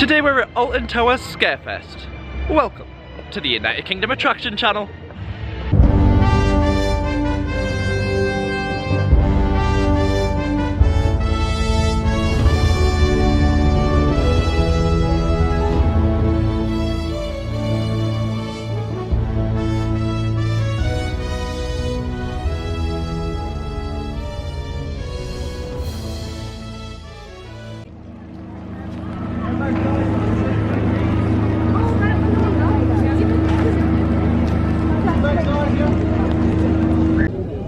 Today we're at Alton Towers Scarefest. Welcome to the United Kingdom Attraction Channel.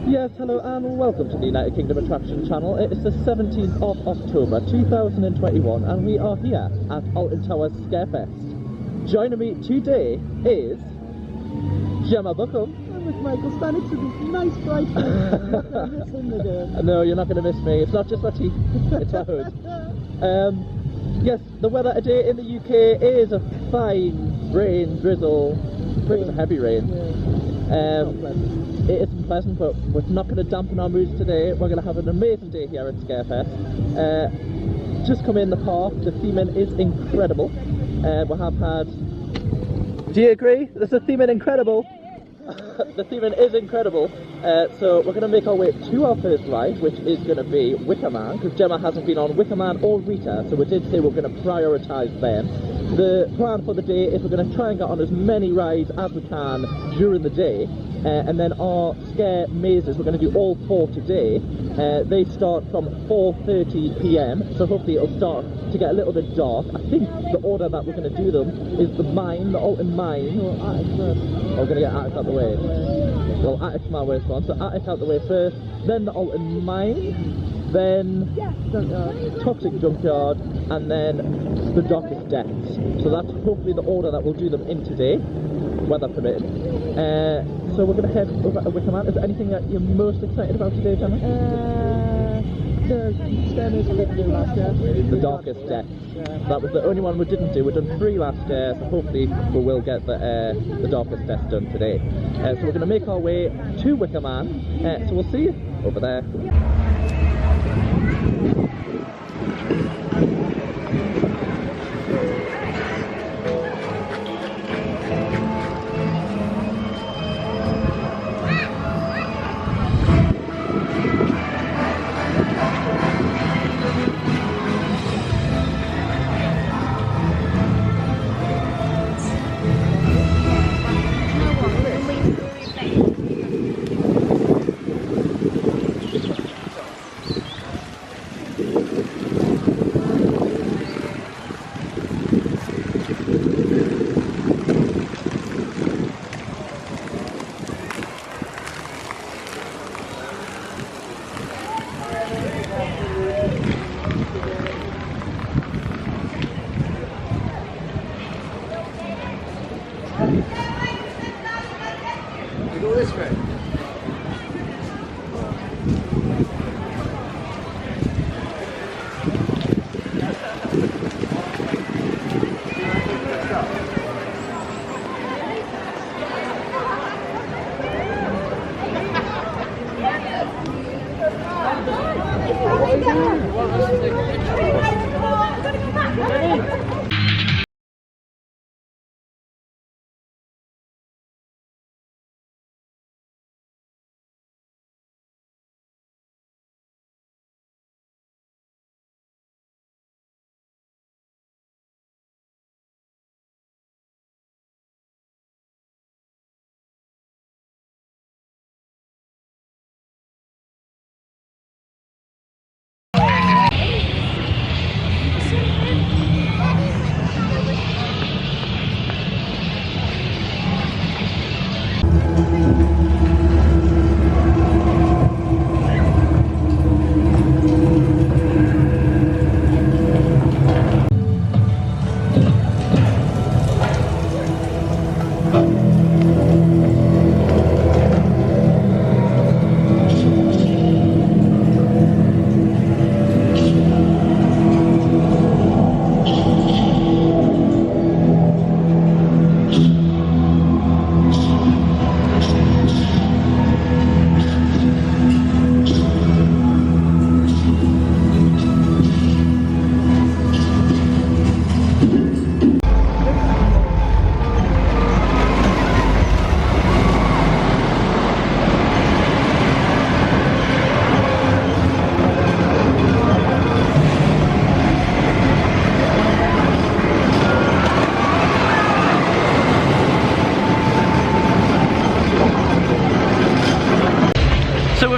Yes, hello and welcome to the United Kingdom Attraction Channel. It is the 17th of October 2021 and we are here at Alton Towers Scarefest. Joining me today is Gemma Buckham. I'm with Michael Stanek to this nice bright day. I'm not going to miss him again. No, you're not going to miss me. It's not just my teeth, it's my hood. Yes, the weather today in the UK is a fine rain, drizzle, pretty heavy rain. It isn't pleasant, but we're not going to dampen our moods today. We're going to have an amazing day here at Scarefest. Just come in the park, the theming is incredible. We have had... Do you agree? There's a theming incredible. The theming is incredible. So we're going to make our way to our first ride, which is going to be Wickerman, because Gemma hasn't been on Wickerman or Rita, so we did say we're going to prioritise them. The plan for the day is we're going to try and get on as many rides as we can during the day, and then our scare mazes, we're going to do all 4 today. They start from 4:30 PM, so hopefully it'll start to get a little bit dark. I think the order that we're going to do them is the Mine, the Alton Mine. We're going to get Attic out the way. Well, Attic's my worst one, so Attic out the way first, then the Alton Mine, then Toxic Junkyard, and then the Darkest Depths. So that's hopefully the order that we'll do them in today, weather permitting. So we're going to head over to Wickerman. Is there anything that you're most excited about today, Gemma? The stairmaze we didn't do last year. The Darkest Depths. That was the only one we didn't do. We've done 3 last year, so hopefully we will get the Darkest Depths done today. So we're going to make our way to Wickerman. So we'll see you over there. We go this way.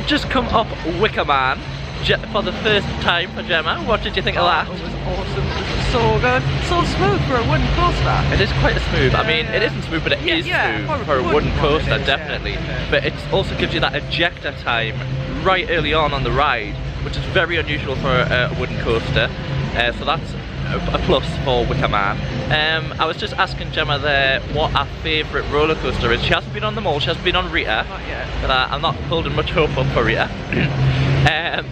we've just come up Wickerman for the first time for Gemma. What did you think of that? It was awesome. It was so good. So smooth for a wooden coaster. It is quite smooth. I mean, it isn't smooth, but it is smooth for a wooden coaster, definitely. But it also gives you that ejector time right early on the ride, which is very unusual for a wooden coaster. So that's a plus for Wickerman. I was just asking Gemma there what our favourite roller coaster is. She hasn't been on them all. She hasn't been on Rita. Not yet. But I'm not holding much hope up for Rita.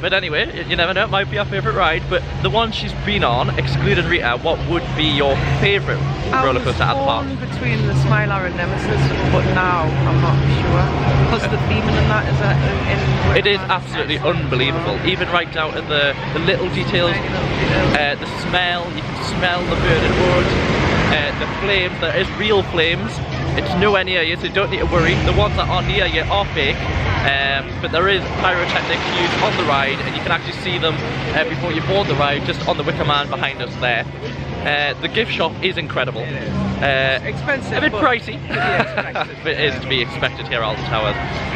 But anyway, you never know, it might be our favourite ride. But the one she's been on, excluding Rita, what would be your favourite roller coaster at the park? I was torn between the Smiler and Nemesis, but now I'm not sure. Because the theming and that is in it is absolutely unbelievable. Even right down to the little details, the smell. You can smell the burning wood, the flames. There is real flames. It's nowhere near you, so you don't need to worry. The ones that are near you are fake. But there is pyrotechnics used on the ride, and you can actually see them before you board the ride, just on the Wickerman behind us there. The gift shop is incredible. expensive. A bit pricey. But it is to be expected here at Alton Towers.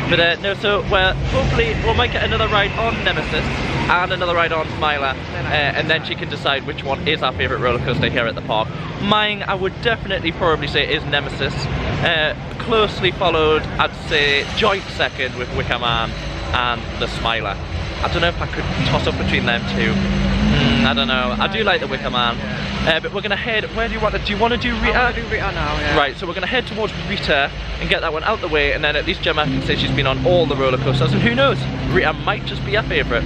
But no, so hopefully we might get another ride on Nemesis and another ride on Smiler, and then she can decide which one is our favourite roller coaster here at the park. Mine, I would definitely probably say, is Nemesis. Closely followed, I'd say, joint second with Wickerman and the Smiler. I don't know if I could toss up between them two. I don't know. I do like the Wickerman. But we're going to head, where do you want to do? You want to do Rita? I want to do Rita now, yeah. Right, so we're going to head towards Rita and get that one out the way, and then at least Gemma can say she's been on all the roller coasters, and who knows, Rita might just be our favourite.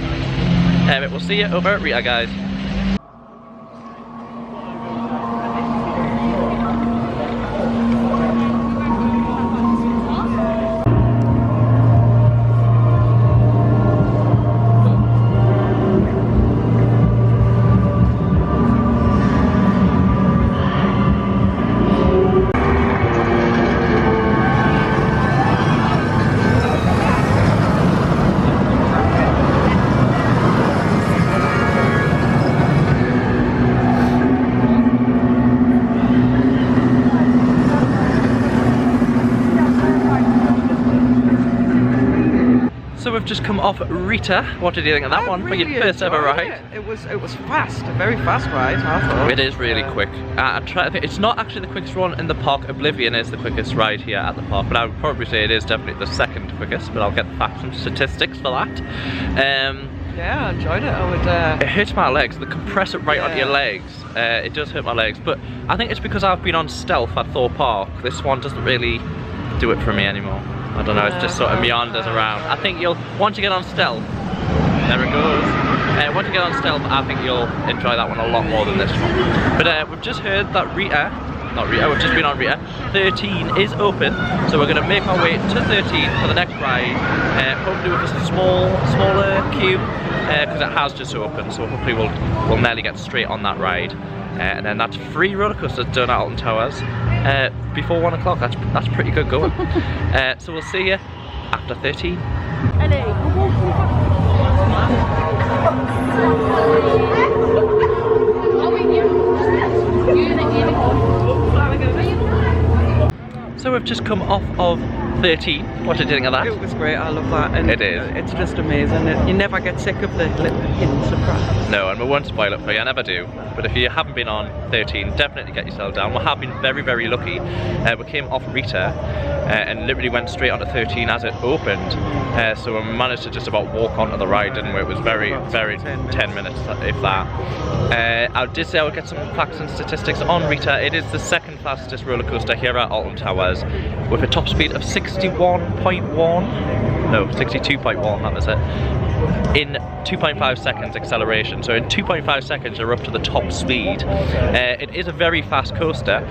But we'll see you over at Rita, guys. So we've just come off Rita. What did you think of that one for your first ever ride? It was fast, a very fast ride, I thought. It is really quick. I try to think, it's not actually the quickest one in the park. Oblivion is the quickest ride here at the park, but I would probably say it is definitely the second quickest, but I'll get the facts and statistics for that. Yeah, I enjoyed it. I would. It hurts my legs. They compress it right onto your legs. It does hurt my legs, but I think it's because I've been on Stealth at Thor Park. This one doesn't really do it for me anymore. I don't know, it just sort of meanders around. I think you'll, once you get on Stealth, there it goes. Once you get on Stealth, I think you'll enjoy that one a lot more than this one. But we've just heard that we've just been on Rita. 13 is open, so we're going to make our way to 13 for the next ride. Hopefully with a smaller queue, because it has just opened, so hopefully we'll nearly get straight on that ride. And then that's 3 roller coasters done at Alton Towers before 1 o'clock. That's pretty good going. So we'll see you after 13. So we've just come off of 13. What did you think of that? It was great, I love that. And it is. It's just amazing. You never get sick of the little hidden surprise. No, and we won't spoil it for you, I never do. But if you haven't been on 13, definitely get yourself down. We have been very, very lucky. We came off Rita and literally went straight onto 13 as it opened. So we managed to just about walk onto the ride, didn't we? It was very, very 10 minutes, if that. I did say I would get some facts and statistics on Rita. It is the second fastest roller coaster here at Alton Towers, with a top speed of 61.1, no, 62.1, that was it, in 2.5 seconds acceleration. So in 2.5 seconds you're up to the top speed. It is a very fast coaster.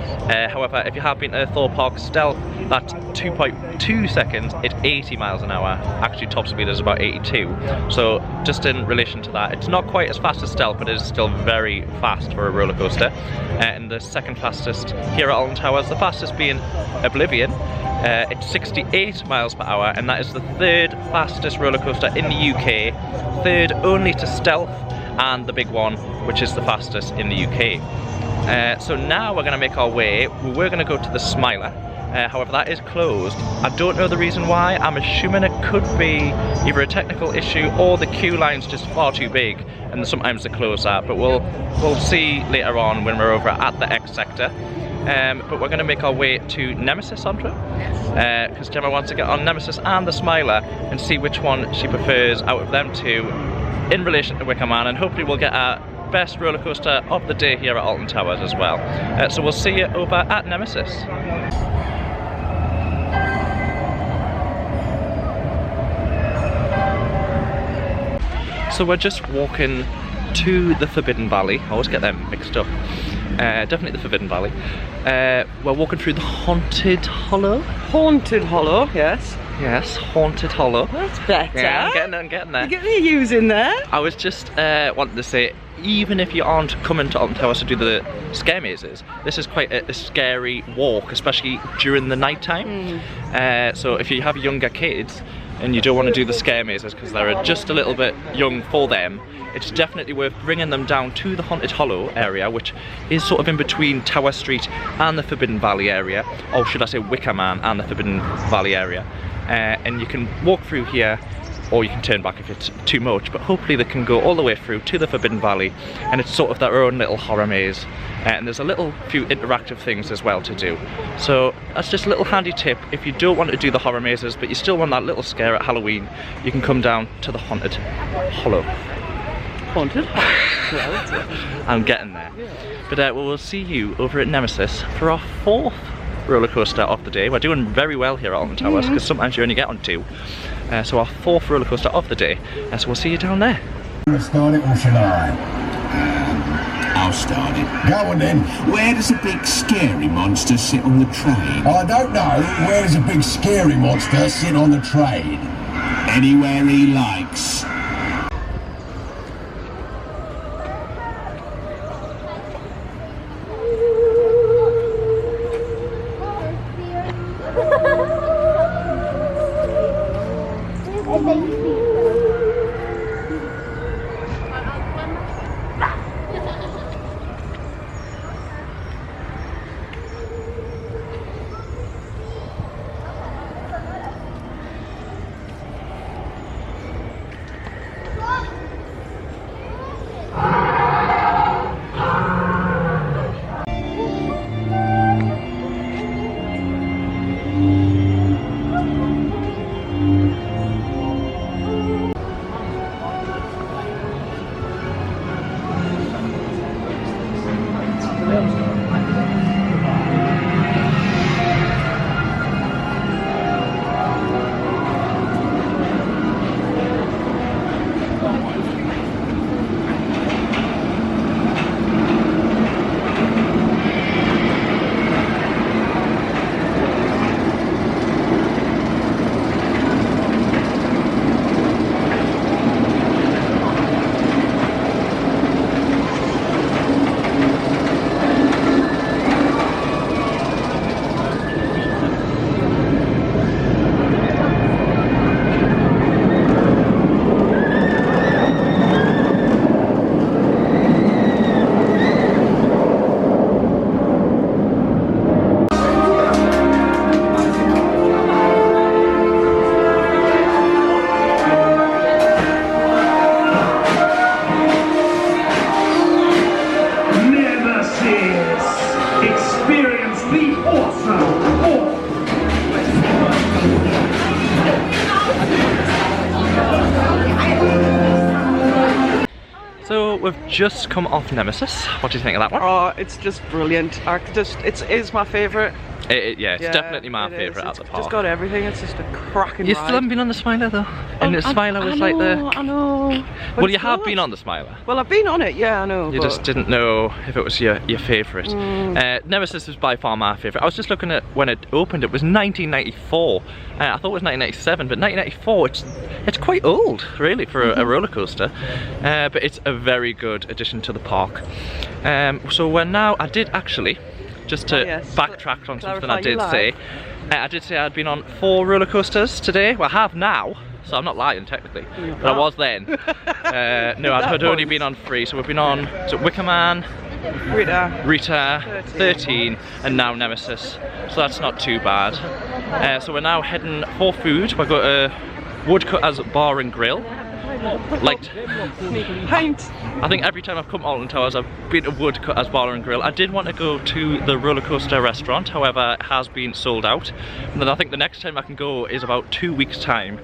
However, if you have been to Thor Park Stealth, that's 2.2 seconds, it's 80 miles an hour. Actually top speed is about 82. So just in relation to that, it's not quite as fast as Stealth, but it is still very fast for a roller coaster. And the second fastest here at Alton Towers, the fastest being Oblivion. It's 68 miles per hour, and that is the third fastest roller coaster in the UK, third only to Stealth and the big one, which is the fastest in the UK. So now we're going to make our way. We were going to go to the Smiler, However, that is closed. I don't know the reason why. I'm assuming it could be either a technical issue or the queue line's just far too big and sometimes they close that, but we'll see later on when we're over at the X sector. But we're going to make our way to Nemesis, Andrew, because Gemma wants to get on Nemesis and the Smiler and see which one she prefers out of them two in relation to Wickerman, and hopefully we'll get our best roller coaster of the day here at Alton Towers as well. So we'll see you over at Nemesis. So we're just walking to the Forbidden Valley. I always get them mixed up. Definitely the Forbidden Valley. We're walking through the Haunted Hollow. Haunted Hollow, yes. Yes, Haunted Hollow. That's better. Yeah, I'm getting there. You're getting your U's in there. I was just wanting to say, even if you aren't coming to Alton Towers to do the scare mazes, this is quite a scary walk, especially during the night time. So if you have younger kids and you don't want to do the scare mazes because they're just a little bit young for them, it's definitely worth bringing them down to the Haunted Hollow area, which is sort of in between Tower Street and the Forbidden Valley area, or should I say Wickerman and the Forbidden Valley area. And you can walk through here, or you can turn back if it's too much, but hopefully they can go all the way through to the Forbidden Valley, and it's sort of their own little horror maze. And there's a little few interactive things as well to do. So that's just a little handy tip. If you don't want to do the horror mazes, but you still want that little scare at Halloween, you can come down to the Haunted Hollow. Haunted Hollow? I'm getting there. But we'll see you over at Nemesis for our 4th roller coaster of the day. We're doing very well here at Alton Towers because sometimes you only get on 2. So our 4th roller coaster of the day. So we'll see you down there. Start it or shall I? I'll start it. Go on then. Where does a big scary monster sit on the train? I don't know. Where does a big scary monster sit on the train? Anywhere he likes. So we've just come off Nemesis. What do you think of that one? Oh, it's just brilliant. It is my favourite. Yeah, it's definitely my favourite at the park. It's just got everything. It's just a cracking You ride. still haven't been on the Smiler though? And the Smiler was like the... I know. Well, you have been on the Smiler. Well, I've been on it, yeah, I know. You just didn't know if it was your favourite. Nemesis was by far my favourite. I was just looking at when it opened, it was 1994. I thought it was 1997, but 1994, it's quite old, really, for a roller coaster. But it's a very good addition to the park. So we're now, I did actually, just to backtrack on something I did say. I did say I'd been on 4 roller coasters today. Well, I have now, so I'm not lying technically, but I was then. No, I'd only been on 3. So we've been on Wickerman, Rita, 13, and now Nemesis. So that's not too bad. So we're now heading for food. We're going to Woodcutter's Bar and Grill. Like, I think every time I've come to Alton Towers, I've been to Woodcutter's Bar and Grill. I did want to go to the roller coaster restaurant, however, it has been sold out. And then I think the next time I can go is about 2 weeks' time.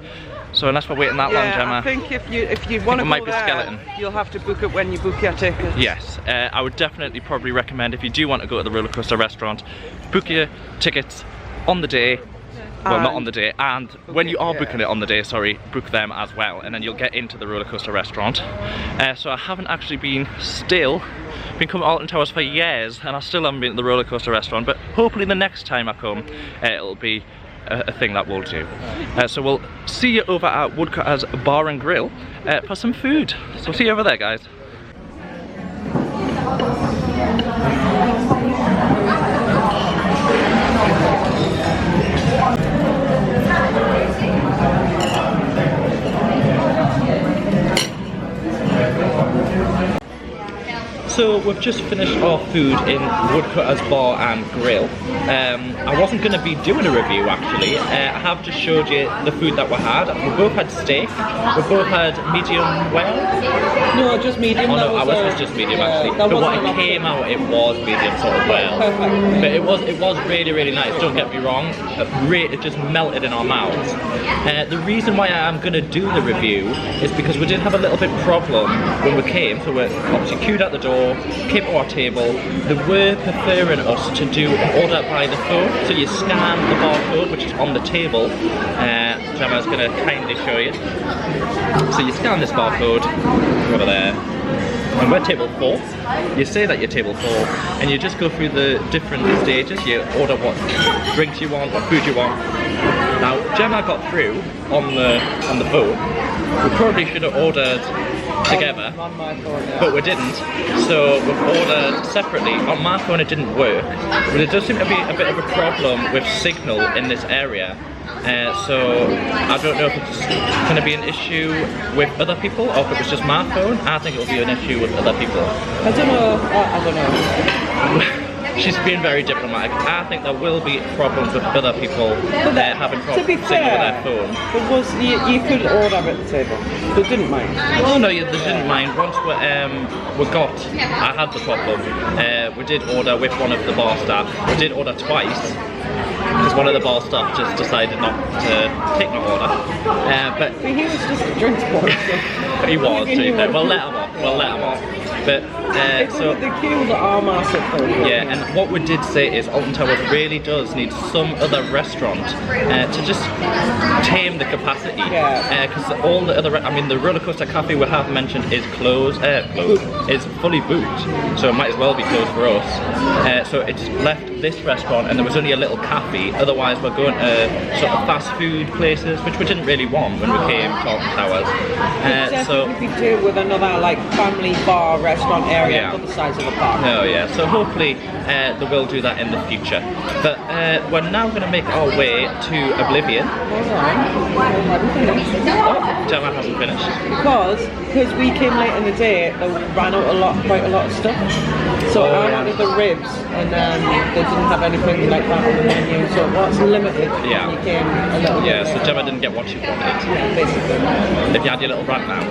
So unless we're waiting that long, Gemma, I think if you want to go there, skeleton. You'll have to book it when you book your tickets. Yes, I would definitely probably recommend, if you do want to go to the roller coaster restaurant, book your tickets on the day. Well, not on the day, and when you are booking it on the day, sorry, book them as well, and then you'll get into the roller coaster restaurant. So I haven't actually been coming to Alton Towers for years, and I still haven't been to the roller coaster restaurant, but hopefully the next time I come, it'll be a thing that we'll do. So we'll see you over at Woodcutter's Bar and Grill for some food. So see you over there, guys. So we've just finished our food in Woodcutter's Bar and Grill. I wasn't going to be doing a review actually. I have just showed you the food that we had. We both had steak. We both had medium well. No, just medium. Oh no, ours was just medium actually. But what it came out, it was medium sort of well. Perfect. But it was really, really nice. Don't get me wrong. It just melted in our mouths. The reason why I am going to do the review is because we did have a little bit problem when we came. So we're obviously queued at the door. Came to our table. They were preferring us to do an order by the phone, so you scan the barcode which is on the table. Gemma's going to kindly show you. So you scan this barcode over there, and we're table 4. You say that you're table 4, and you just go through the different stages. You order what drinks you want, what food you want. Now Gemma got through on the phone. We probably should have ordered together, on my phone, yeah. But we didn't, so we've ordered separately. On my phone it didn't work, but there does seem to be a bit of a problem with signal in this area. So I don't know if it's going to be an issue with other people or if it was just my phone. I think it will be an issue with other people. I don't know. She's being very diplomatic. I think there will be problems with other people having problems with their phone. It was you could order at the table. They didn't mind. Oh no, they didn't mind. Once I had the problem. We did order with one of the bar staff. We did order twice because one of the bar staff just decided not to take my order. But he was just a drinks boy. He was. We'll let him off. We'll let him off. But so the queue that are massive. Yeah, and what we did say is Alton Towers really does need some other restaurant to just tame the capacity. Yeah. Because all the other, the roller coaster cafe we have mentioned is closed. Is fully booked, so it might as well be closed for us. So it's left this restaurant, and there was only a little cafe. Otherwise, we're going to sort of fast food places, which we didn't really want when we came to Alton Towers. So we could do with another like family bar restaurant area on the sides of the park. Oh yeah, so hopefully they will do that in the future. But we're now going to make our way to Oblivion. Gemma hasn't finished. Because we came late in the day, they ran out quite a lot of stuff. So I wanted the ribs, and they didn't have anything like that on the menu, so it was limited. Yeah. You came a little bit so Gemma didn't get what she wanted. Yeah, basically. If you had your little rant now.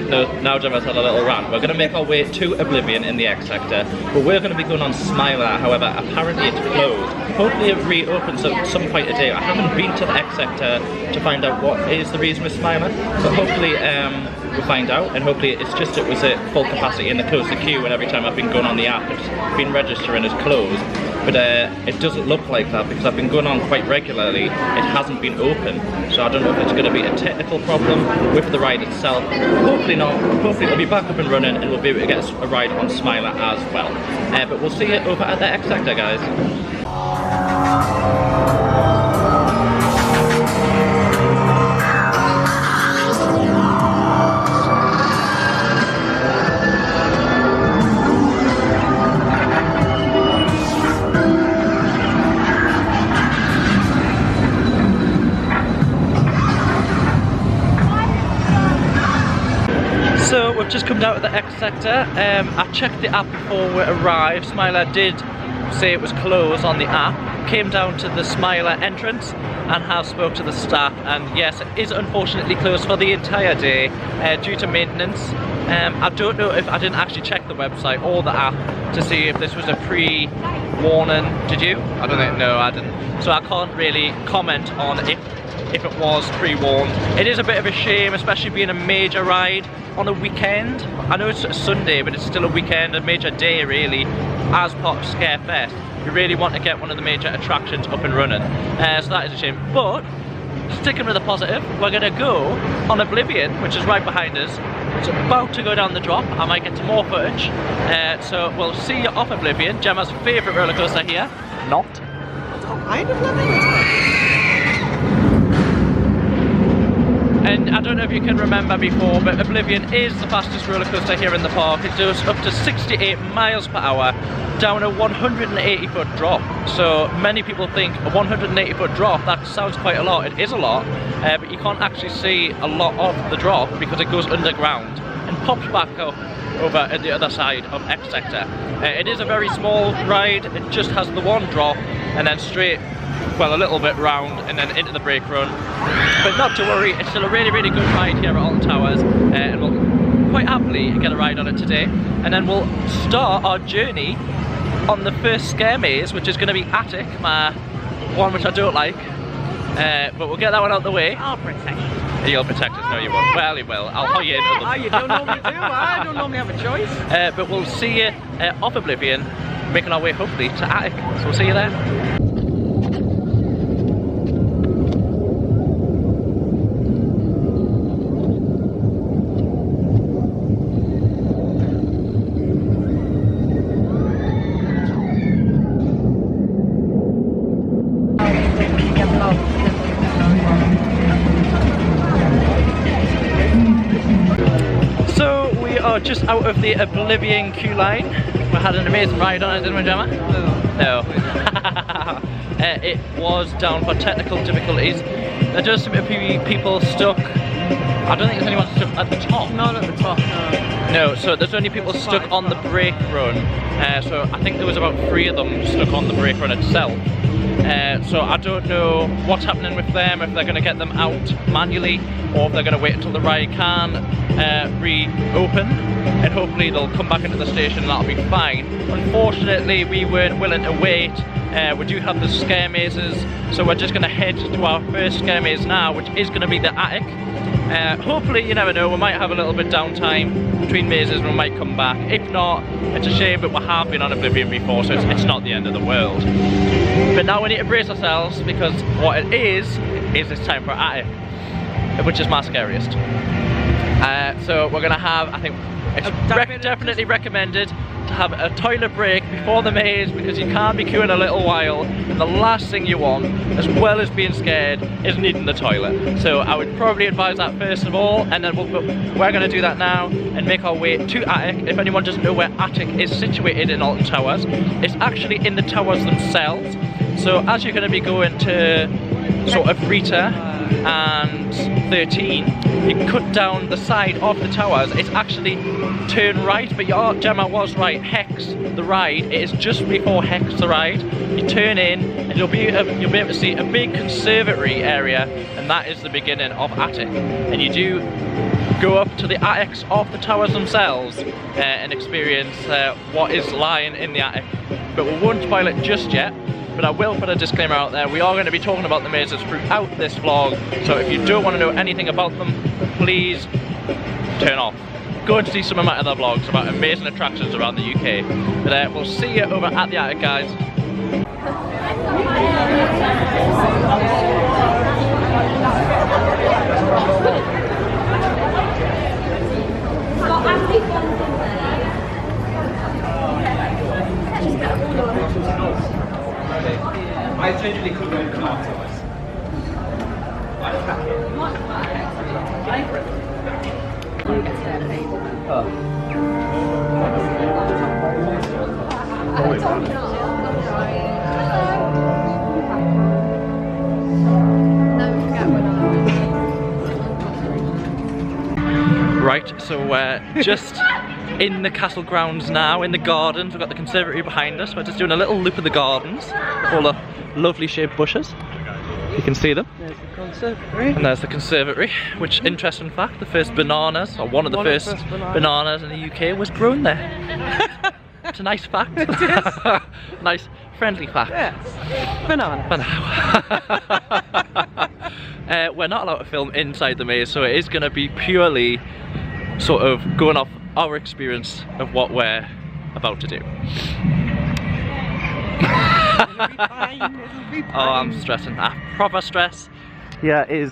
No, now Gemma's had a little rant. We're going to make our way to Oblivion in the X sector, but we're going to be going on Smiler. However, apparently it's closed. Hopefully it reopens at some point today. I haven't been to the X sector to find out what is the reason with Smiler, but hopefully we'll find out, and hopefully it was at full capacity and they closed the queue, and every time I've been going on the app it's been registering as closed. But it doesn't look like that because I've been going on quite regularly. It hasn't been open, so I don't know if it's going to be a technical problem with the ride itself. Hopefully not. Hopefully it'll be back up and running and we'll be able to get a ride on Smiler as well. But we'll see you over at the X sector, guys. So we've just come come down to the X sector. I checked the app before we arrived. Smiler did say it was closed on the app. Came down to the Smiler entrance and have spoke to the staff, and yes, it is unfortunately closed for the entire day due to maintenance. I don't know if I didn't actually check the website or the app to see if this was a pre-warning. Did you? I don't think. No, I didn't. So I can't really comment on if it was pre-warned. It is a bit of a shame, especially being a major ride on a weekend. I know it's a Sunday, but it's still a weekend, a major day really, as part of Scarefest. We really want to get one of the major attractions up and running. So that is a shame. But sticking with the positive, we're going to go on Oblivion, which is right behind us. It's about to go down the drop. I might get some more footage. So we'll see you off Oblivion, Gemma's favourite roller coaster here. Not. I don't love it. And I don't know if you can remember before, but Oblivion is the fastest roller coaster here in the park. It goes up to 68 miles per hour down a 180-foot drop. So many people think a 180-foot drop, that sounds quite a lot. It is a lot, but you can't actually see a lot of the drop because it goes underground and pops back up over at the other side of X sector. It is a very small ride. It just has the one drop and then straight, well, a little bit round and then into the brake run. But not to worry, it's still a really, really good ride here at Alton Towers, and we'll quite happily get a ride on it today. And then we'll start our journey on the first scare maze, which is going to be Attic, my one which I don't like. But we'll get that one out of the way. I'll protect you. You'll protect us, no you won't. Well, you will. I'll hold you in. Oh, you don't normally do. I don't normally have a choice. But we'll see you off Oblivion, making our way hopefully to Attic. So we'll see you there. Just out of the Oblivion queue line. We had an amazing ride on it, didn't we, Gemma? No. It was down for technical difficulties. There just seem to be people stuck. I don't think there's anyone stuck at the top. Not at the top, no. No, so there's only people stuck on the brake run. So I think there was about 3 of them stuck on the brake run itself. So I don't know what's happening with them, if they're going to get them out manually or if they're going to wait until the ride can reopen, and hopefully they'll come back into the station and that'll be fine. Unfortunately, we weren't willing to wait. We do have the scare mazes, so we're just going to head to our first scare maze now, which is going to be the Attic. Hopefully, you never know, we might have a little bit downtime between mazes and we might come back. If not, it's a shame, but we have been on Oblivion before, so it's not the end of the world. But now we need to brace ourselves, because what it is it's time for Attic, which is my scariest. So we're going to have, I think, it's definitely recommended to have a toilet break before the maze, because you can't be queuing a little while, and the last thing you want, as well as being scared, is needing the toilet. So I would probably advise that first of all, and then we're going to do that now and make our way to Attic. If anyone doesn't know where Attic is situated in Alton Towers, it's actually in the towers themselves. So as you're going to be going to sort of Rita and 13, you cut down the side of the towers. It's actually turn right, but your Gemma was right. Hex the ride, it is just before Hex the ride. You turn in and you'll be able to see a big conservatory area, and that is the beginning of Attic. And you do go up to the attics of the towers themselves and experience what is lying in the attic. But we won't spoil it just yet. But I will put a disclaimer out there. We are going to be talking about the mazes throughout this vlog, so if you don't want to know anything about them, please turn off. Go and see some of my other vlogs about amazing attractions around the UK. But we'll see you over at the attic, guys. I genuinely could go to car towers. Right, so just in the castle grounds now, in the gardens. We've got the conservatory behind us. We're just doing a little loop of the gardens, all the lovely shaped bushes. You can see them. There's the conservatory. And there's the conservatory, which, interesting fact, the first bananas, or one of the first bananas in the UK was grown there. It's a nice fact. It is. Nice, friendly fact. Yes. Banana. We're not allowed to film inside the maze, so it is going to be purely sort of going off our experience of what we're about to do. It'll be fine. It'll be fine. Oh, I'm stressing. Proper stress. Here is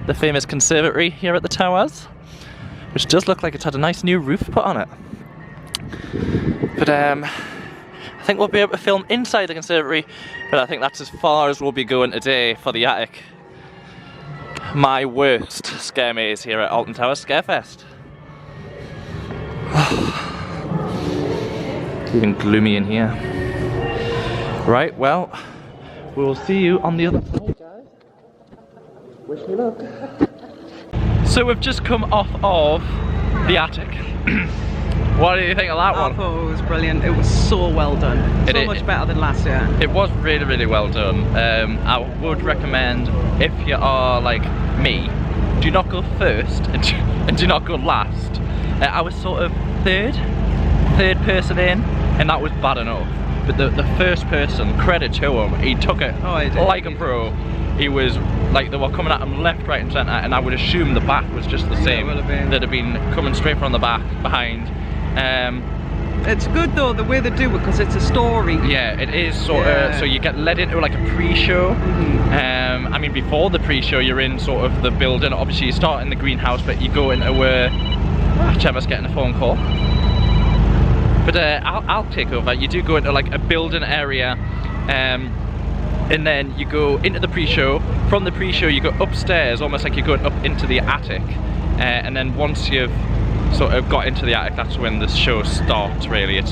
the famous conservatory here at the Towers, which does look like it's had a nice new roof put on it. But I think we'll be able to film inside the conservatory, but I think that's as far as we'll be going today for the attic. My worst scare maze here at Alton Towers Scarefest. Even gloomy in here. Right, well, we'll see you on the other side, guys. Wish me luck. So we've just come off of the attic. What do you think of that one? I thought it was brilliant. It was so well done. So much better than last year. It was really, really well done. I would recommend, if you are like me, do not go first and do not go last. I was sort of third person in, and that was bad enough. But the first person, credit to him, he took it like a pro. He was like, they were coming at him left, right and centre, and I would assume the back was just the same. They'd have been coming straight from the back, behind. It's good though, the way they do it, because it's a story. Yeah, it is sort of, so you get led into like a pre-show. I mean, before the pre-show, you're in sort of the building. Obviously, you start in the greenhouse, but you go into Gemma's getting a phone call. But I'll take over. You do go into like a building area, and then you go into the pre-show. From the pre-show, you go upstairs, almost like you're going up into the attic. And then once you've sort of got into the attic, that's when the show starts, really. It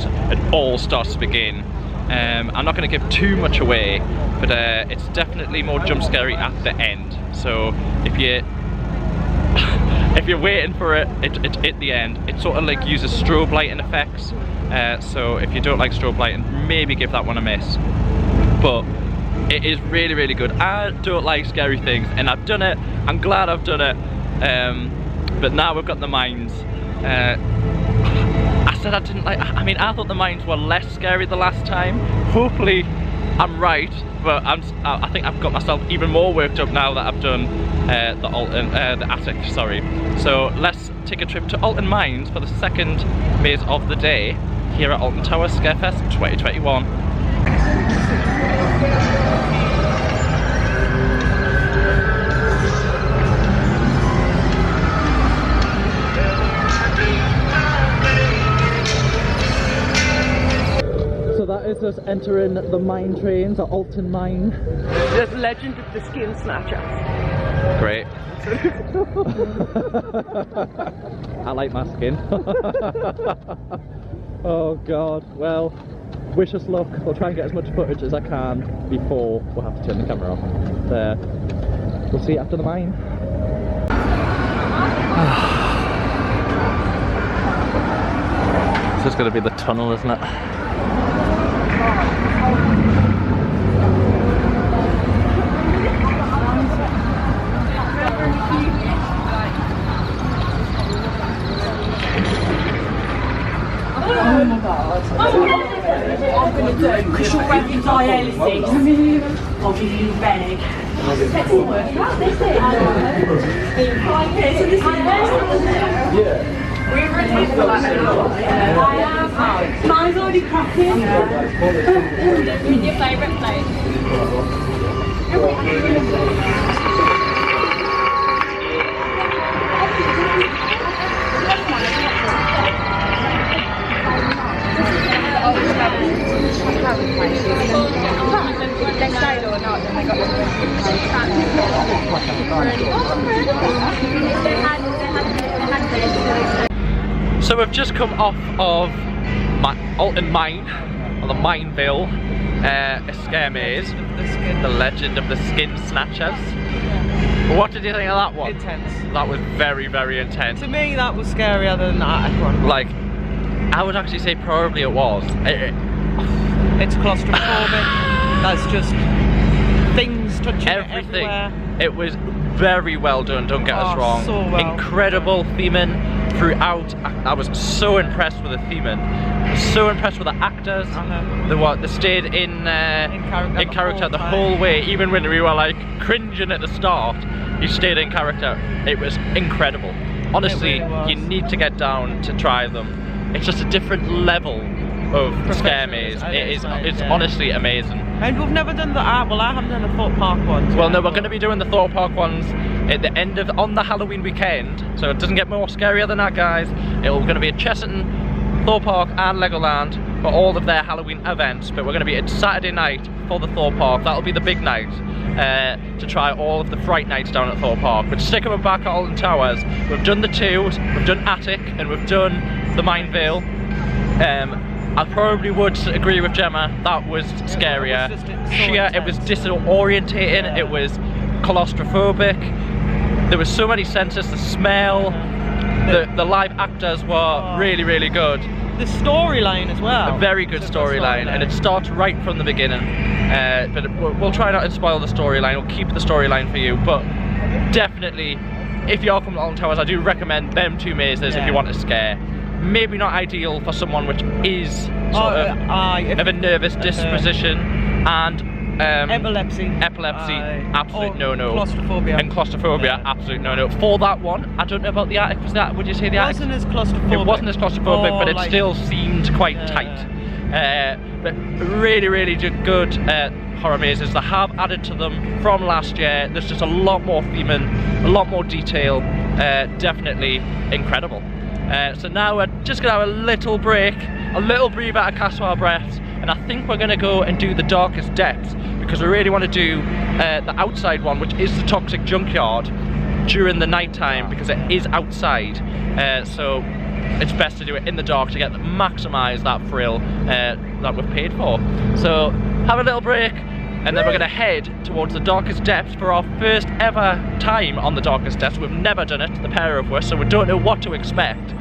all starts to begin. I'm not going to give too much away, but it's definitely more jump scary at the end. So if you're waiting for it at the end, it sort of like uses strobe lighting effects. So if you don't like strobe lighting, maybe give that one a miss. But it is really, really good. I don't like scary things, and I've done it. I'm glad I've done it. But now we've got the mines. I said I didn't like. I mean, I thought the mines were less scary the last time. Hopefully, I'm right. But I think I've got myself even more worked up now that I've done the attic. Sorry. So let's take a trip to Alton Mines for the second maze of the day here at Alton Towers Scarefest 2021. So that is us entering the mine trains at Alton Mine. The legend of the skin snatcher. Great. I like my skin. Oh god, well, wish us luck. We'll try and get as much footage as I can before we'll have to turn the camera off. We'll see you after the mine. This is going to be the tunnel, isn't it? Oh my god. I'm going to do, because you're wearing dialysis, I'll give you a bag. That's not working out, is it? Yeah. We've written for like an hour. I am. Mine's already cracking. What's your favourite place? So we've just come off of Alton Mine, or the Mineville, a scare maze, the legend of the skin snatchers. What did you think of that one? Intense. That was very, very intense. To me, that was scarier than the attic one. Like, I would actually say probably it was. It's claustrophobic. That's just things touching Everything. everywhere. It was very well done, don't get us wrong. So well. Incredible theming throughout. I was so impressed with the theming. So impressed with the actors. They stayed in character the whole way, even when we were like cringing at the start. You stayed in character. It was incredible. Honestly, you need to get down to try them. It's just a different level of scare maze. It's honestly amazing. And we've never done the well, I haven't done the Thorpe Park ones. Well, no, we're going to be doing the Thorpe Park ones at the end of on the Halloween weekend, so it doesn't get more scarier than that, guys. It's going to be at Chesterton, Thorpe Park, and Legoland for all of their Halloween events. But we're going to be at Saturday night for the Thorpe Park. That'll be the big night to try all of the Fright Nights down at Thorpe Park. But sticking with back at Alton Towers, we've done the 2s, we've done Attic, and we've done the Mine Vale. I probably would agree with Gemma, that was scarier. It was disorientating, it was claustrophobic. There was so many senses, the smell, the live actors were really, really good. The storyline as well. A very good storyline, and it starts right from the beginning. But we'll try not to spoil the storyline, we'll keep the storyline for you, but definitely, if you're from Alton Towers, I do recommend them 2 mazes if you want a scare. Maybe not ideal for someone which is sort of a nervous disposition and epilepsy, absolute no-no. Claustrophobia. And claustrophobia, absolute no-no. For that one, I don't know about the attic. Would you say the attic? It wasn't as claustrophobic. It wasn't as claustrophobic, but it still seemed quite tight. But really, really good horror mazes. They have added to them from last year. There's just a lot more theming, a lot more detail. Definitely incredible. So now we're just going to have a little break, a little breather to catch our breaths, and I think we're going to go and do the Darkest Depths, because we really want to do the outside one, which is the Toxic Junkyard, during the night time, because it is outside, so it's best to do it in the dark to maximise that thrill that we've paid for. So have a little break, and then we're going to head towards the Darkest Depths for our first ever time on the Darkest Depths. We've never done it, the pair of us, so we don't know what to expect.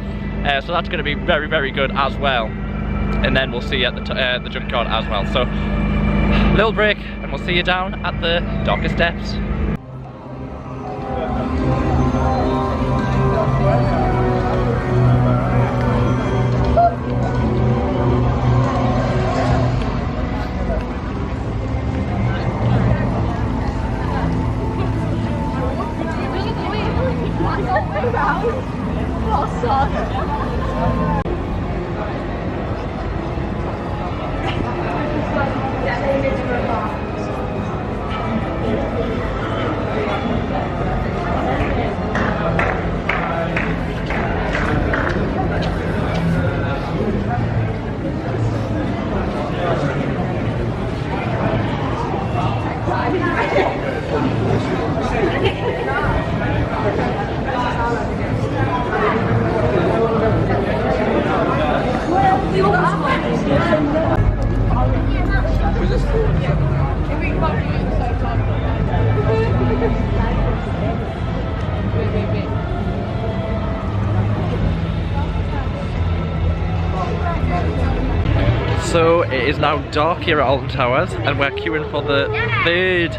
So that's going to be very, very good as well. And then we'll see you at the Junkyard as well. So, little break, and we'll see you down at the Darkest Depths. So it is now dark here at Alton Towers, and we're queuing for the 3rd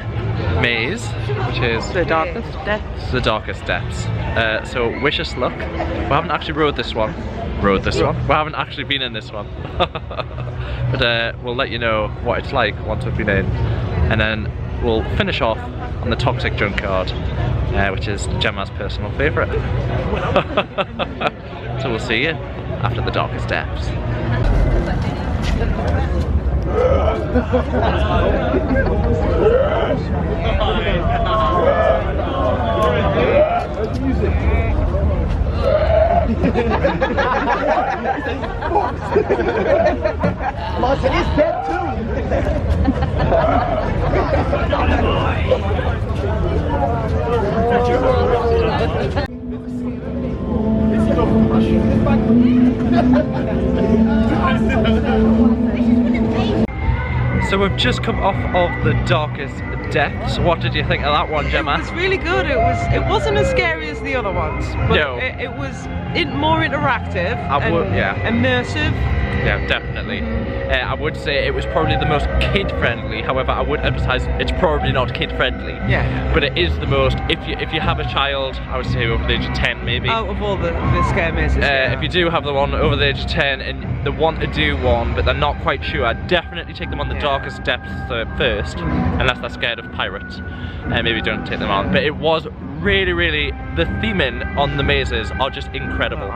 maze, which is the Darkest Depths. The Darkest Depths. So wish us luck. We haven't actually rode this one. We haven't actually been in this one. But we'll let you know what it's like once we've been in, and then we'll finish off on the Toxic Junkyard, which is Gemma's personal favourite. So we'll see you after the Darkest Depths. Martin is dead too. So we've just come off of the Darkest depths. What did you think of that one, Gemma? It was really good. It wasn't as scary as the other ones, but No. it was more interactive yeah. immersive. Yeah, definitely. I would say it was probably the most kid-friendly. However, I would emphasise it's probably not kid-friendly. Yeah. But it is the most. If you have a child, I would say over the age of 10, maybe. Out of all the scare mazes. If you do have the one over the age of 10 and they want to do one, but they're not quite sure, I'd definitely take them on the darkest depths first, unless they're scared of pirates. Maybe don't take them on. But it was really, the theming on the mazes are just incredible.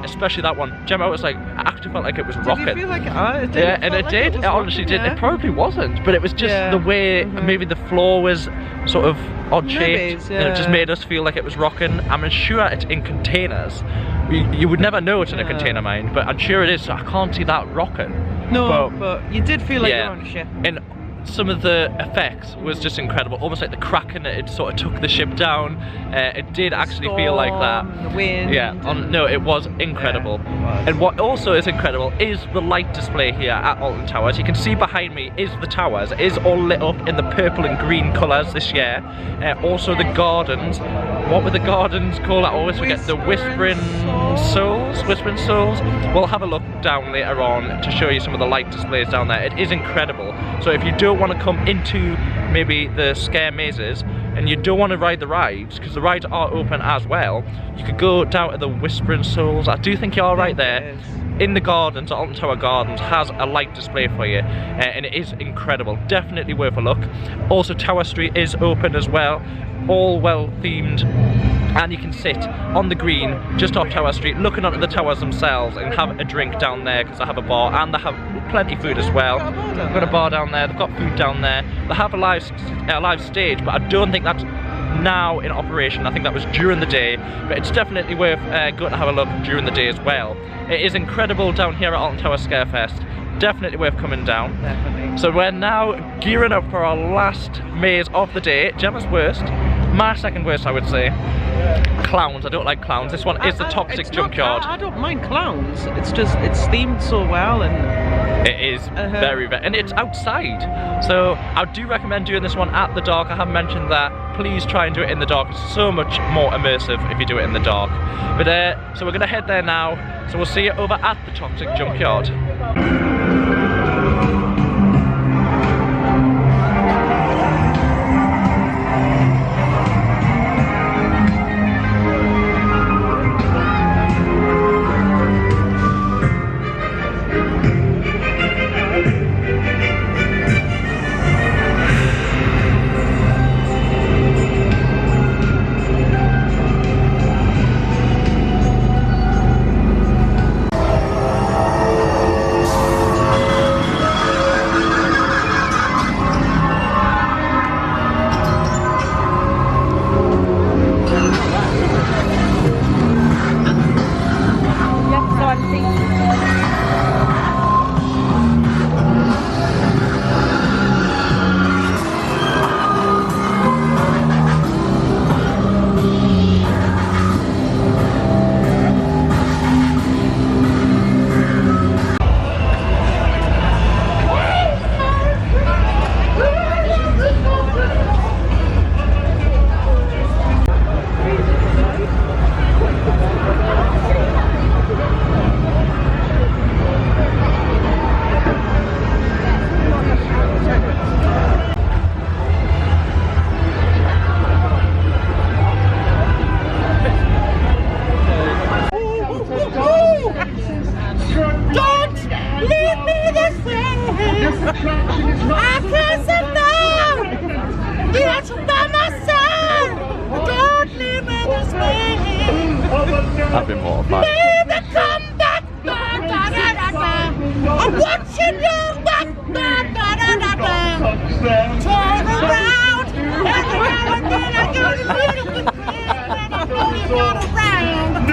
Especially that one. Gemma was like, I actually felt like it was rocking. Did you feel like it did? Yeah, and it did. It honestly did. It probably wasn't, but it was just the way maybe the floor was sort of odd shaped. And it just made us feel like it was rocking. I'm sure it's in containers. You would never know it's in a container mine, but I'm sure it is. So I can't see that rocking. No, but you did feel like you were on a ship. And some of the effects was just incredible, almost like the cracking. It sort of took the ship down. It did actually feel like that. The wind. Yeah, no, it was incredible. And what also is incredible is the light display here at Alton Towers. You can see behind me is the towers. It is all lit up in the purple and green colours this year. Also the gardens. What were the gardens called? I always forget. The Whispering Souls? Whispering Souls? We'll have a look down later on to show you some of the light displays down there. It is incredible. So if you don't want to come into maybe the scare mazes and you don't want to ride the rides, because the rides are open as well, you could go down to the Whispering Souls. I do think you're right there. In the gardens, Alton Tower Gardens has a light display for you, and it is incredible. Definitely worth a look. Also, Tower Street is open as well, all well themed, and you can sit on the green just off Tower Street looking onto the towers themselves and have a drink down there, because they have a bar and they have plenty of food as well. They've got a bar down there, they've got food down there, they have a live stage, but I don't think that's now in operation. I think that was during the day, but it's definitely worth going to have a look during the day as well. It is incredible down here at Alton Tower Scarefest. Definitely worth coming down. Definitely. So we're now gearing up for our last maze of the day. Gemma's worst, my second worst I would say. Clowns, I don't like clowns. This one is the Toxic Junkyard. I don't mind clowns. It's just, it's themed so well, and it is very, and it's outside. So I do recommend doing this one at the dark. I have mentioned that. Please try and do it in the dark. It's so much more immersive if you do it in the dark. But so we're gonna head there now. So we'll see you over at the Toxic Junkyard. I've been mortified. Baby, come back, I'm watching you back, turn around, every now and then I get a little bit mad, and I know you're not around.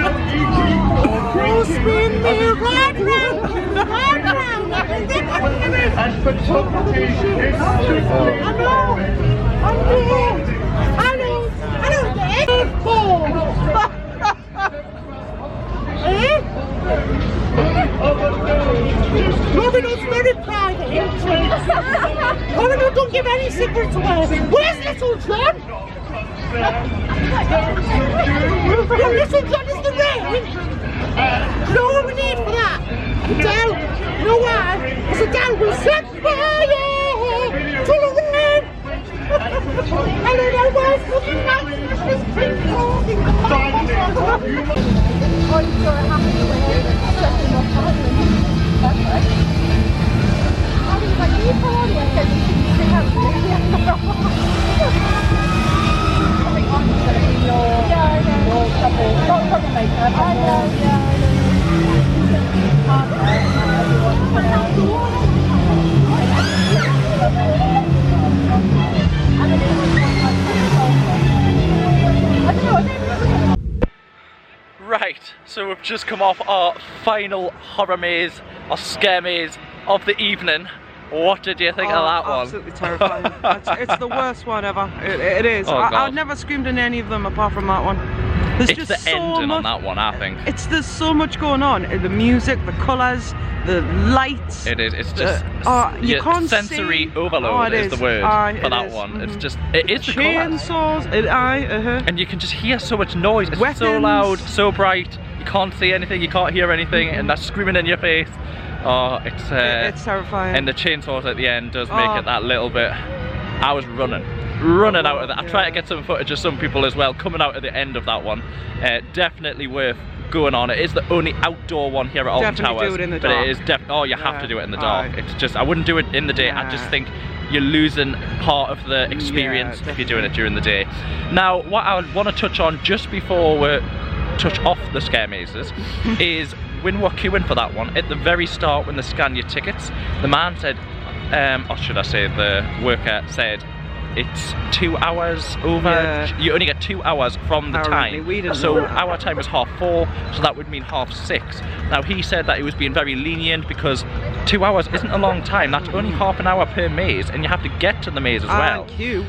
You spin me right round, and photography is I know, I don't get it for. Robin was very proud of him. Robin, don't give any secrets away. Where's Little John? Well, Little John is the rain. You know what we need for that? Adele. You know why? Because Adele will set fire to the rain. And then I was looking at this people. Oh, you're happy to win. Setting up fire. Perfect. I was like, you told me I said you should have this. Right, so we've just come off our final horror maze, or scare maze of the evening. What did you think of that one? Absolutely terrifying. It's the worst one ever. It is. Oh, I've never screamed in any of them apart from that one. There's It's just the so ending much, on that one, I think. There's so much going on. The music, the colours, the lights. It is. It's just you can't sensory see. overload is the word for that one. Mm-hmm. It's just it is the colours. Chainsaws. And you can just hear so much noise. It's Weapons. so loud, so bright. You can't see anything. You can't hear anything, and that's screaming in your face. Oh, it's terrifying. And the chainsaws at the end does make it that little bit. I was running out of that. I tried to get some footage of some people as well coming out at the end of that one. Definitely worth going on. It is the only outdoor one here at Alton Towers. Do it in the but dark. it is you have to do it in the dark. It's just I wouldn't do it in the day. I just think you're losing part of the experience if you're doing it during the day. Now, what I want to touch on just before we touch off the scare mazes is when we're queuing for that one, at the very start when they scan your tickets, the man said, or should I say the worker said, it's 2 hours over. Yeah. You only get 2 hours from the Apparently, time. we didn't So know that. our time was 4:30, so that would mean 5:30. Now he said that he was being very lenient because 2 hours isn't a long time. That's only half an hour per maze, and you have to get to the maze as well.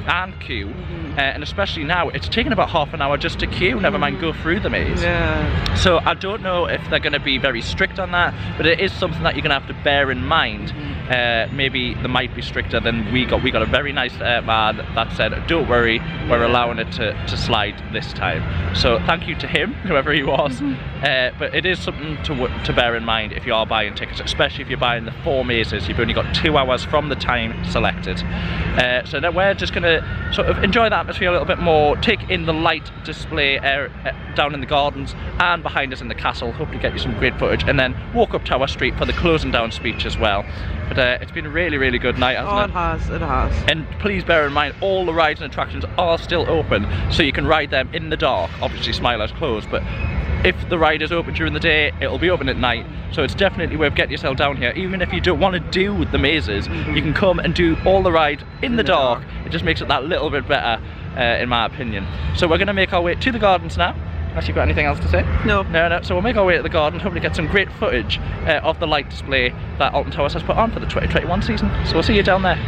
And queue. And especially now, it's taking about half an hour just to queue, never mind go through the maze. Yeah. So I don't know if they're going to be very strict on that, but it is something that you're going to have to bear in mind. Maybe they might be stricter than we got. We got a very nice man that said, don't worry, we're allowing it to slide this time. So thank you to him, whoever he was. But it is something to bear in mind if you are buying tickets, especially if you're buying the 4 mazes. You've only got 2 hours from the time selected. So now we're just going to sort of enjoy that atmosphere a little bit more, take in the light display down in the gardens and behind us in the castle, hopefully get you some great footage, and then walk up Tower Street for the closing down speech as well. But it's been a really, really good night, hasn't it? It has. And please bear in mind, all the rides and attractions are still open, so you can ride them in the dark. Obviously Smiler's closed, but if the ride is open during the day, it'll be open at night. So it's definitely worth getting yourself down here. Even if you don't want to do the mazes, you can come and do all the rides in the dark. It just makes it that little bit better, in my opinion. So we're going to make our way to the gardens now. Unless you've got anything else to say? No. No. So we'll make our way to the garden, hopefully get some great footage of the light display that Alton Towers has put on for the 2021 season. So we'll see you down there.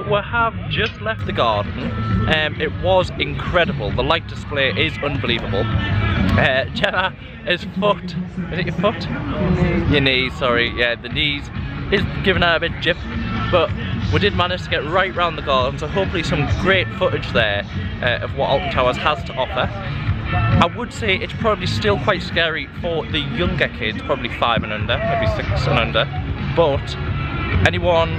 So we have just left the garden. It was incredible. The light display is unbelievable. Gemma is foot. Is it your foot? Your knees, sorry. Yeah, the knees is giving her a bit jip, but we did manage to get right round the garden, so hopefully some great footage there of what Alton Towers has to offer. I would say it's probably still quite scary for the younger kids, probably 5 and under, maybe 6 and under, but anyone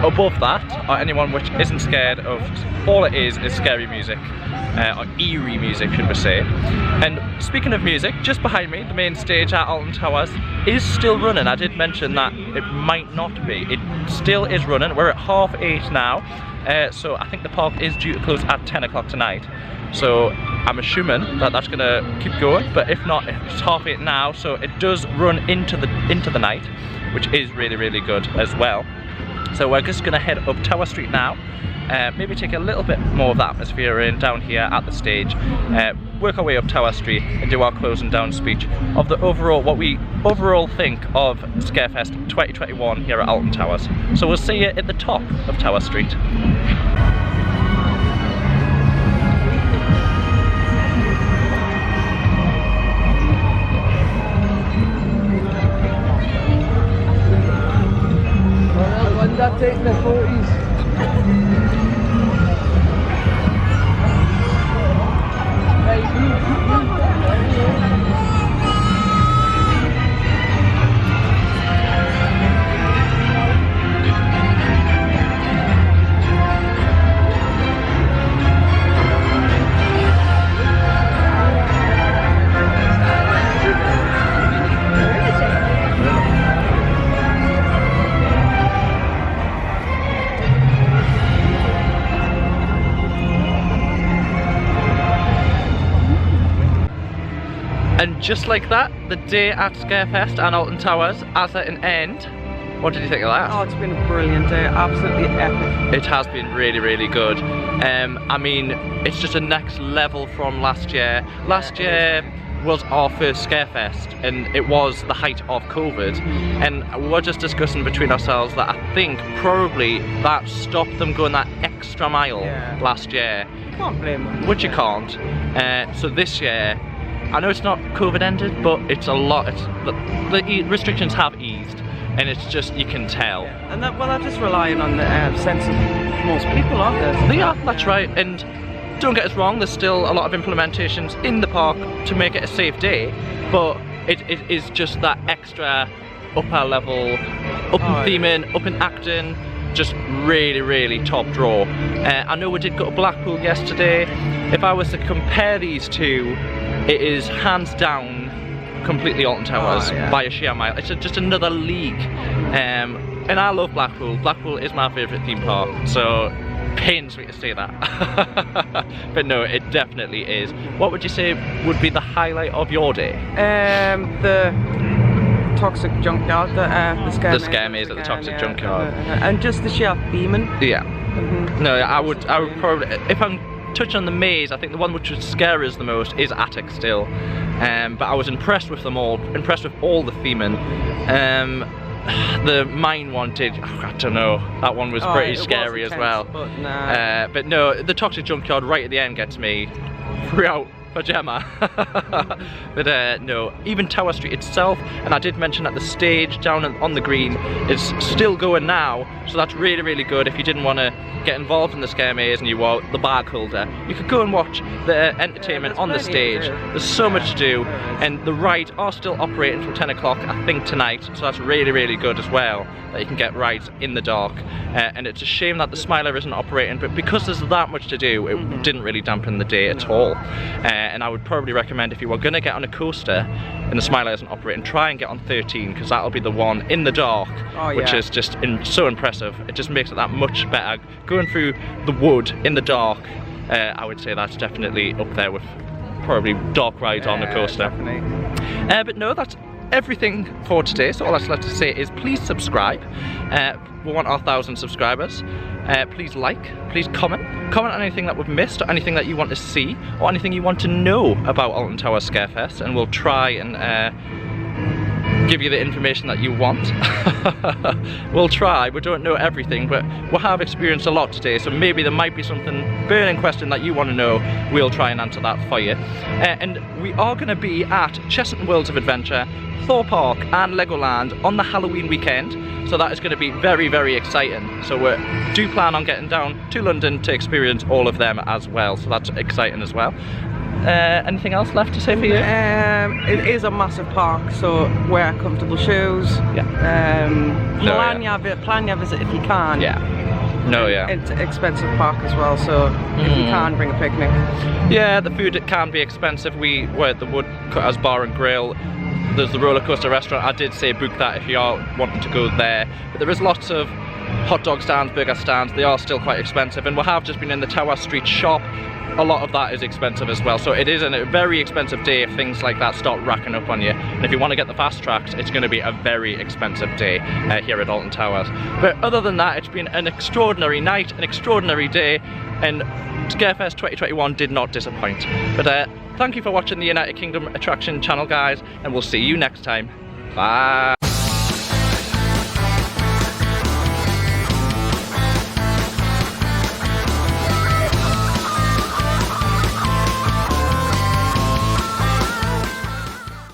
above that, or anyone which isn't scared of, all it is scary music, or eerie music should we say. And speaking of music, just behind me, the main stage at Alton Towers is still running. I did mention that it might not be. It still is running. We're at 8:30 now, so I think the park is due to close at 10 o'clock tonight. So I'm assuming that that's gonna keep going, but if not, it's 8:30 now, so it does run into the night, which is really, really good as well. So we're just gonna head up Tower Street now, maybe take a little bit more of the atmosphere in down here at the stage, work our way up Tower Street and do our closing down speech of the what we overall think of Scarefest 2021 here at Alton Towers. So we'll see you at the top of Tower Street. Taking the 40s. And just like that, the day at Scarefest and Alton Towers as at an end. What did you think of that? Oh, it's been a brilliant day, absolutely epic. It has been really, really good. I mean, it's just a next level from last year. Last year was our first Scarefest, and it was the height of COVID. And we're just discussing between ourselves that I think probably that stopped them going that extra mile last year. Can't blame them. Which you can't. So this year, I know it's not COVID ended, but it's a lot. The restrictions have eased, and it's just, you can tell. And that, well, they're just relying on the sense of most people, aren't they? They are, that's right. And don't get us wrong, there's still a lot of implementations in the park to make it a safe day, but it is just that extra upper level, up in theming, up in acting, just really, really top draw. I know we did go to Blackpool yesterday. If I was to compare these two, it is hands down completely Alton Towers by a sheer mile. It's just another league. And I love Blackpool. Blackpool is my favourite theme park, so pains me to say that. But no, it definitely is. What would you say would be the highlight of your day? The Toxic Junkyard, the scare maze at the Toxic Junkyard. And just the sheer theming. Yeah. No, I would probably, if I'm touching on the maze, I think the one which would scare us the most is Attic still. But I was impressed with them all, impressed with all the theming. The mine one did, I don't know, that one was pretty scary as well. But, nah. But no, the Toxic Junkyard right at the end gets me throughout for Gemma. But no, even Tower Street itself, and I did mention that the stage down on the green is still going now, so that's really, really good. If you didn't want to get involved in the scare maze and you want the bag holder, you could go and watch the entertainment on the stage. There's so much to do, and the rides are still operating from 10 o'clock, I think, tonight, so that's really, really good as well, that you can get rides in the dark. And it's a shame that the Smiler isn't operating, but because there's that much to do, it didn't really dampen the day at all. And I would probably recommend, if you were going to get on a coaster and the Smiler isn't operating, try and get on 13, because that'll be the one in the dark, which is just so impressive. It just makes it that much better. Going through the wood in the dark, I would say that's definitely up there with probably dark rides on the coaster. But no, that's everything for today, so all that's left to say is please subscribe. We want our 1,000 subscribers. Please like, please comment on anything that we've missed, or anything that you want to see, or anything you want to know about Alton Towers Scarefest, and we'll try and give you the information that you want. We'll try. We don't know everything, but we have experienced a lot today, so maybe there might be something burning question that you want to know. We'll try and answer that for you. And we are going to be at Chesterton Worlds of Adventure, Thor Park and Legoland on the Halloween weekend, so that is going to be very, very exciting. So we do plan on getting down to London to experience all of them as well, so that's exciting as well. Anything else left to say for you? It is a massive park, so wear comfortable shoes. Yeah. Plan your visit if you can. Yeah. No, yeah. It's an expensive park as well, so if you can, bring a picnic. Yeah, the food, it can be expensive. We were at the Woodcutters Bar and Grill. There's the roller coaster restaurant. I did say book that if you are wanting to go there. But there is lots of hot dog stands, burger stands. They are still quite expensive. And we have just been in the Tower Street shop. A lot of that is expensive as well, so it is a very expensive day if things like that start racking up on you. And if you want to get the fast tracks, it's going to be a very expensive day here at Alton Towers. But other than that, it's been an extraordinary night, an extraordinary day, and Scarefest 2021 did not disappoint. But thank you for watching the United Kingdom Attraction channel, guys, and we'll see you next time. Bye.